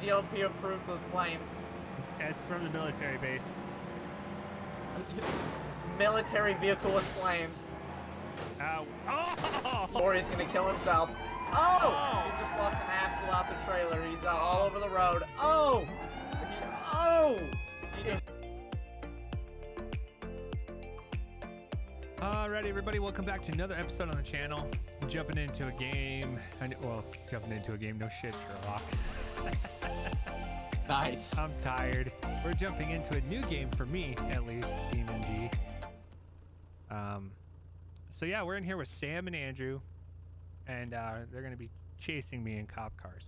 DLP approved with flames. It's from the military base. Military vehicle with flames. Ow. Oh! Or he's gonna kill himself. Oh! He just lost an axle out the trailer. He's all over the road. Oh! He just... Alright, everybody, welcome back to another episode on the channel. Jumping into a game. Jumping into a game. No shit, Sherlock. Nice. I'm tired. We're jumping into a new game for me, at least, BeamNG. So yeah, we're in here with Sam and Andrew, and they're gonna be chasing me in cop cars.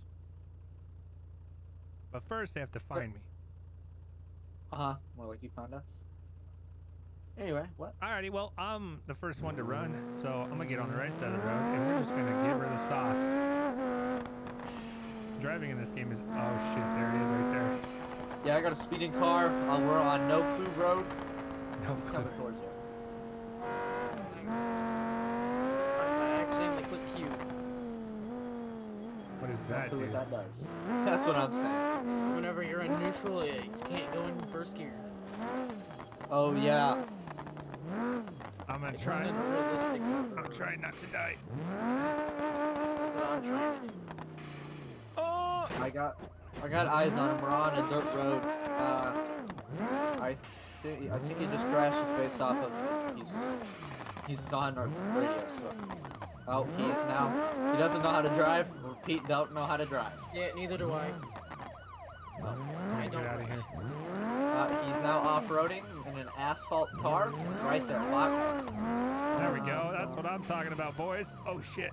But first, they have to find me. More like you found us. Anyway, what? Alrighty, well, I'm the first one to run, so I'm gonna get on the right side of the road, and we're just gonna give her the sauce. Driving in this game is, oh shit, there he is right there. Yeah, I got a speeding car. We're on No Clue Road. No He's clue. coming towards you. I accidentally clicked Q. What does No that clue do? what that does. That's what I'm saying. Whenever you're in neutral, you can't go in first gear. Oh yeah. I'm gonna It try. turns into realistic. I'm trying not to die. That's what I'm trying to do. Oh! I got eyes on him. We're on a dirt road. I think he just crashed just based off of he's on our radio. So. Oh, he doesn't know how to drive. Repeat, don't know how to drive. Yeah, neither do I. Oh. I Get don't. out of here. He's now off-roading in an asphalt car. He's right there. Lock. There we go. That's what I'm talking about, boys. Oh shit.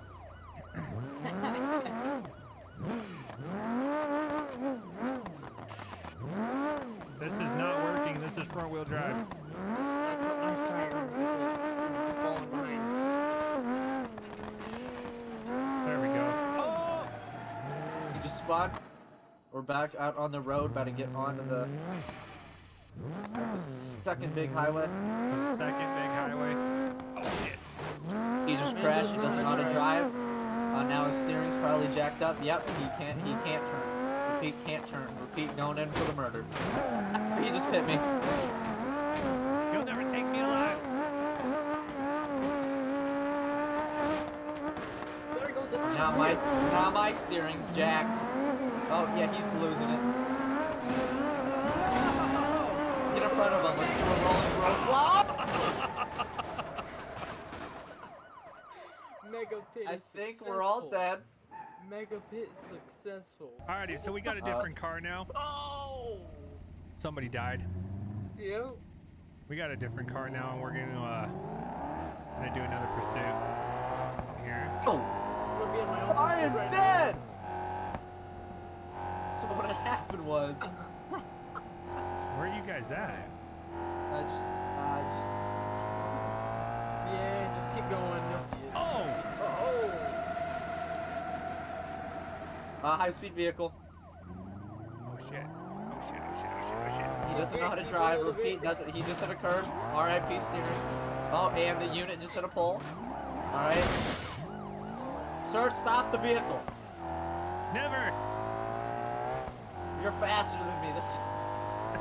This is not working. This is front wheel drive. I put my siren because I'm falling behind. There we go. Oh! He just spawned. We're back out on the road, about to get onto the second big highway. Second big highway. Oh shit. He just crashed. He doesn't know how to drive. Now his steering's probably jacked up. Yep, he can't turn. Repeat, can't turn. Repeat, going in for the murder. He just hit me. You'll never take me alive. There goes a Now my steering's jacked. Oh yeah, he's losing it. Get in front of him. Let's do a rolling roadblock. Mega pit. I is think we're all successful. dead. Mega pit successful. Alrighty, so we got a different car now. Oh! Somebody died. Yeah. We got a different car now, and we're gonna do another pursuit. Here. Oh, I'm gonna be in my own I pursuit am right dead. So what happened was, Where are you guys at? Yeah, just keep going. You'll see it. Oh! You'll see it. high-speed vehicle. Oh shit. Oh shit. Oh shit. Oh shit. Oh shit. He doesn't know how to drive. Repeat, doesn't. He just hit a curb. R.I.P. steering. Oh, and the unit just hit a pole. All right. Sir, stop the vehicle. Never. You're faster than me. This.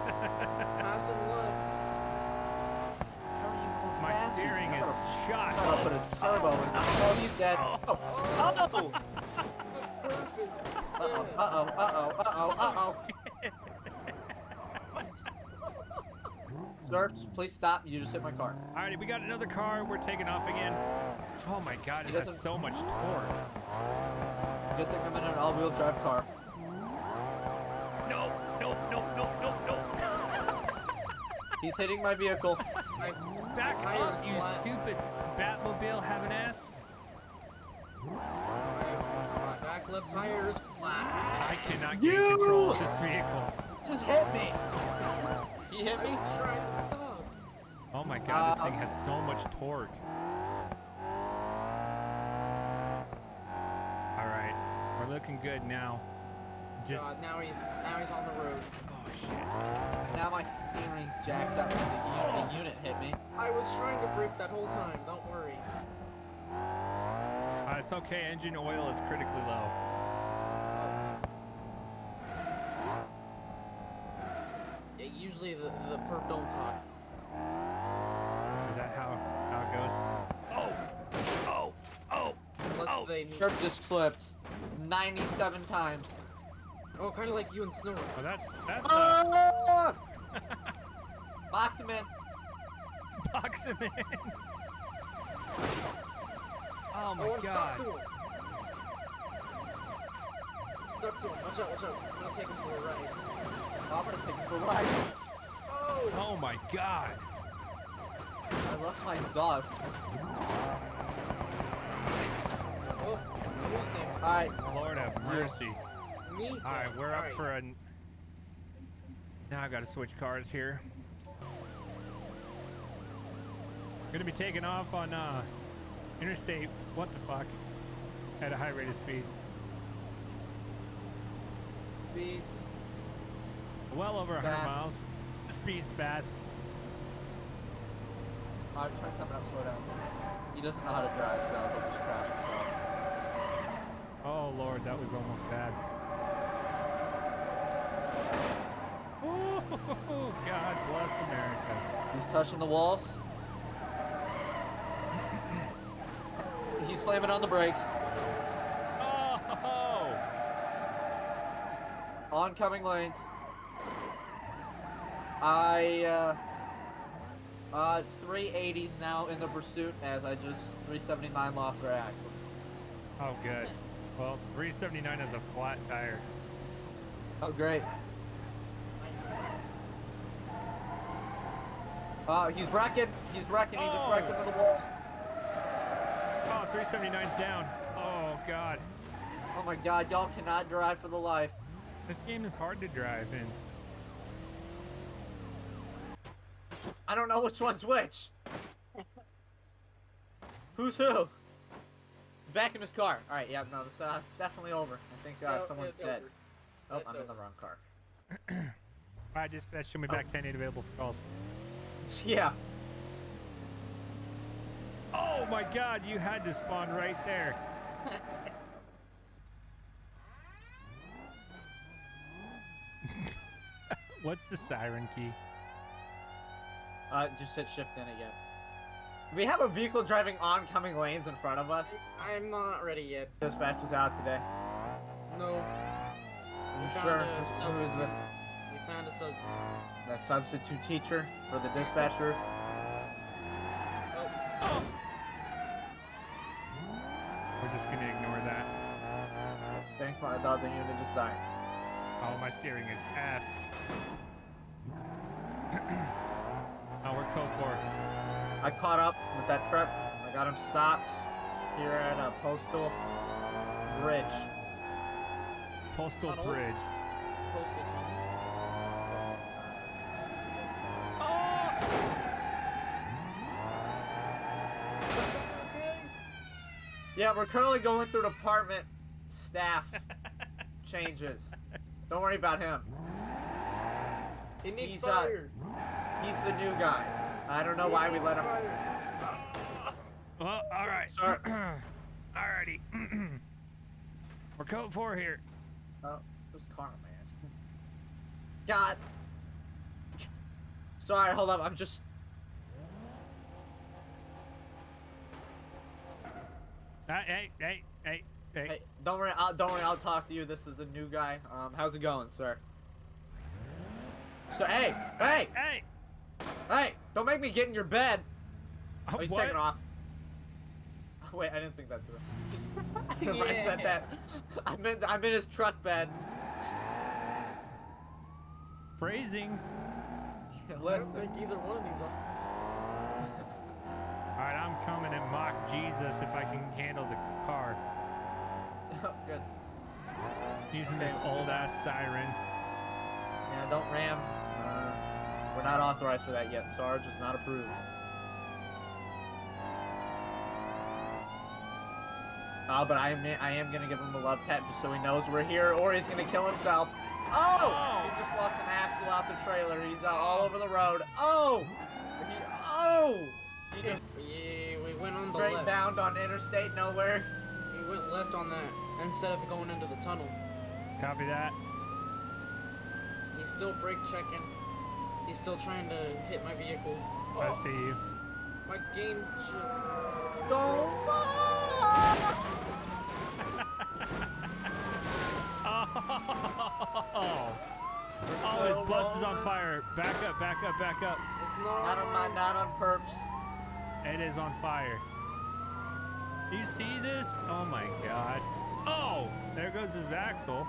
Pass and left. How are you going My faster? steering I'm is gonna- shot. I'm gonna put a turbo in. Oh, he's dead. Oh. Oh. Uh-oh. Sir, please stop. You just hit my car. Alrighty, we got another car. We're taking off again. Oh my god, it has so much torque. Good thing I'm in an all-wheel drive car. No. He's hitting my vehicle. My Back tires up, you flat. stupid Batmobile have an ass. My back left tire is flat. I cannot gain control of this vehicle. Just hit me. He hit I me. was trying to stop. Oh my god, this thing has so much torque. Alright, we're looking good now. Just God, now he's on the road. oh shit. Now my steering's jacked up because the unit hit me. I was trying to brake that whole time. Don't worry. It's okay, engine oil is critically low. usually the perp don't talk. Is that how it goes? Unless they. Sharp just flipped 97 times. Oh, kind of like you and Snow. Oh, that's Oh! Box him in. box him in. Oh my Oh, I'm stuck god. to him. Stuck to him. Watch out, watch out. I'm gonna take him for a ride. I'm gonna take him for a ride. Oh! Oh my god. I lost my exhaust. Oh, who's next? Alright, Lord have mercy. Me? Alright, we're up for a... Now I gotta switch cars here. Gonna be taking off on interstate, what the fuck, at a high rate of speed. beats. Well over 100 Fast. miles. Speed's fast. I'm trying to come up, slow down. He doesn't know how to drive, so he'll just crash himself. Oh lord, that was almost bad. Oh, God bless America. He's touching the walls. He's slamming on the brakes. Oh! Oncoming lanes. 380s now in the pursuit as I just 379 lost their axle. Oh, good. Well, 379 is a flat tire. Oh, great. He's wrecking. He's wrecking. He just wrecked into the wall. Oh, 379's down. Oh, God. Oh my god, y'all cannot drive for the life. This game is hard to drive in. I don't know which one's which. Who's who? He's back in his car. Alright, yeah, no, this it's definitely over. I think No, someone's it's dead. over. Oh, It's I'm in the over. wrong car. Alright, dispatch, show me back 10-8 available for calls. Yeah. Oh my god, you had to spawn right there. What's the siren key? Just hit shift in again. We have a vehicle driving oncoming lanes in front of us. I'm not ready yet. Dispatch is out today. No. You found sure? a Who is this? We found a substitute. The substitute teacher for the dispatcher. Oh. We're just gonna ignore that. Think my the other unit just died. Oh, my steering is F. Oh, we're code 4. I caught up with that truck. I got him stopped here at a postal bridge. Postal Tunnel? Bridge. Postal Yeah, we're currently going through department staff changes. Don't worry about him. It needs He's, fire. He's the new guy. I don't know why we let him. Well, alright. Sir. Alrighty. We're code 4 here. Oh, who's car, man? God. Sorry, hold up. I'm just. Hey. Hey, don't worry. Don't worry. I'll talk to you. This is a new guy. How's it going, sir? So, hey. Don't make me get in your bed. Oh, he's What? taking off. Oh, wait, I didn't think that through. If I said that, I'm in his truck bed. Phrasing. I Listen. don't think either one of these options. Alright, I'm coming and mock Jesus if I can handle the car. Oh, good. Using this old ass siren. Yeah, don't ram. We're not authorized for that yet. Sarge is not approved. But I am gonna give him a love tap just so he knows we're here, or he's gonna kill himself. Oh! He just lost an axle out the trailer. He's all over the road. Oh! He just Yeah, we went on the straight left. bound on interstate nowhere. We went left on that instead of going into the tunnel. Copy that. He's still brake checking. He's still trying to hit my vehicle. I see you. My game just... No! Oh, his bus is on fire. Back up, back up, back up. It's not... Not on perps. It is on fire. Do you see this? Oh my god. Oh, there goes his axle.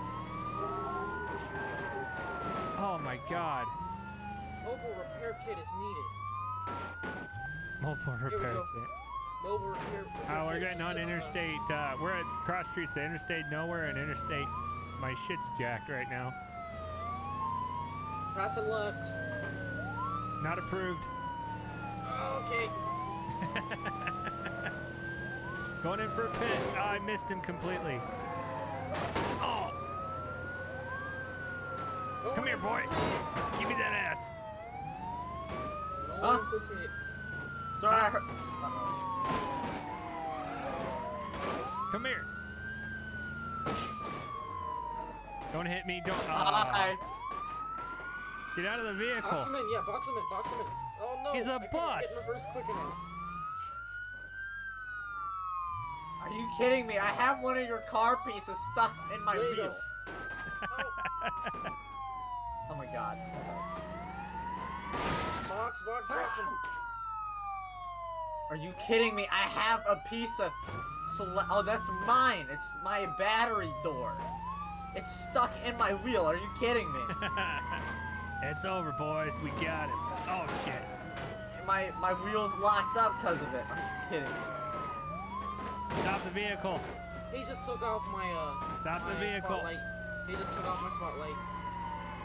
Oh my god. Mobile repair kit is needed. Multiple Here we repair go. kit. Mobile repair We're kit getting is, on interstate. We're at cross streets, the interstate nowhere and interstate. My shit's jacked right now. Pass and left. Not approved. Okay. Going in for a pit. Oh, I missed him completely. Oh! Come here, boy. Give me that ass. Huh? Sorry, I heard. Come here. Don't hit me. Don't. Get out of the vehicle. Box him in, yeah, box him in, box him in. Oh no! He's a I couldn't bus. get in reverse quick enough. Are you kidding me? I have one of your car pieces stuck in my There you wheel. go. Oh, Oh my god. box him. Are you kidding me? I have a piece of... Oh, that's mine. It's my battery door. It's stuck in my wheel. Are you kidding me? It's over, boys. We got it. Oh, shit. My wheel's locked up because of it. Are you kidding me? Stop the vehicle. He just took off my Stop the my vehicle. spotlight. He just took off my spotlight.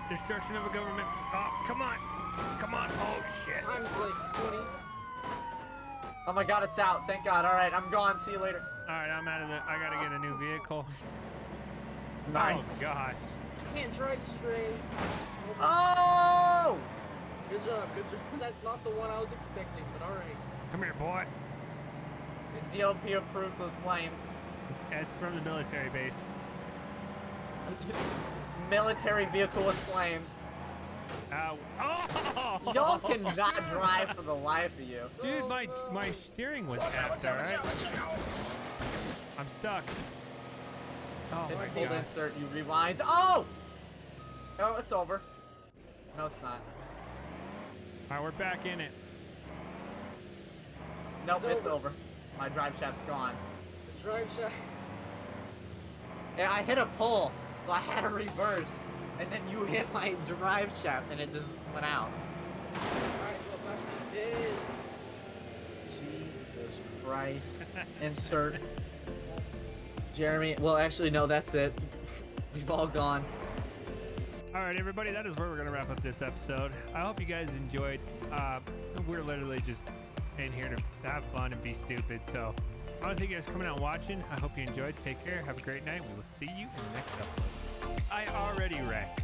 Destruction of a government. Oh, come on. Come on. Oh, shit. Time's like 20. Oh my god, it's out. Thank god. Alright, I'm gone. See you later. All right, I'm out of the... I got to get a new vehicle. Nice. Oh, gosh. Can't drive straight. Oh! Good job, good job. That's not the one I was expecting, but alright. Come here, boy. DLP approved with flames. It's from the military base. Military vehicle with flames. Ow. Oh! Y'all cannot drive for the life of you. Dude, my steering was effed, alright? I'm stuck. Oh Hit my hold god. insert, you rewind. Oh! Oh, it's over. No, it's not. Alright, we're back in it. Nope, it's over. My drive shaft's gone. This drive shaft. Yeah, I hit a pole, so I had to reverse, and then you hit my drive shaft, and it just went out. Alright, well, flash that. Yay. Jesus Christ. Insert. Jeremy, well, actually, no, that's it. We've all gone. All right, everybody, that is where we're going to wrap up this episode. I hope you guys enjoyed. We're literally just in here to have fun and be stupid. So I want to thank you guys for coming out and watching. I hope you enjoyed. Take care. Have a great night. We will see you in the next episode. I already wrecked.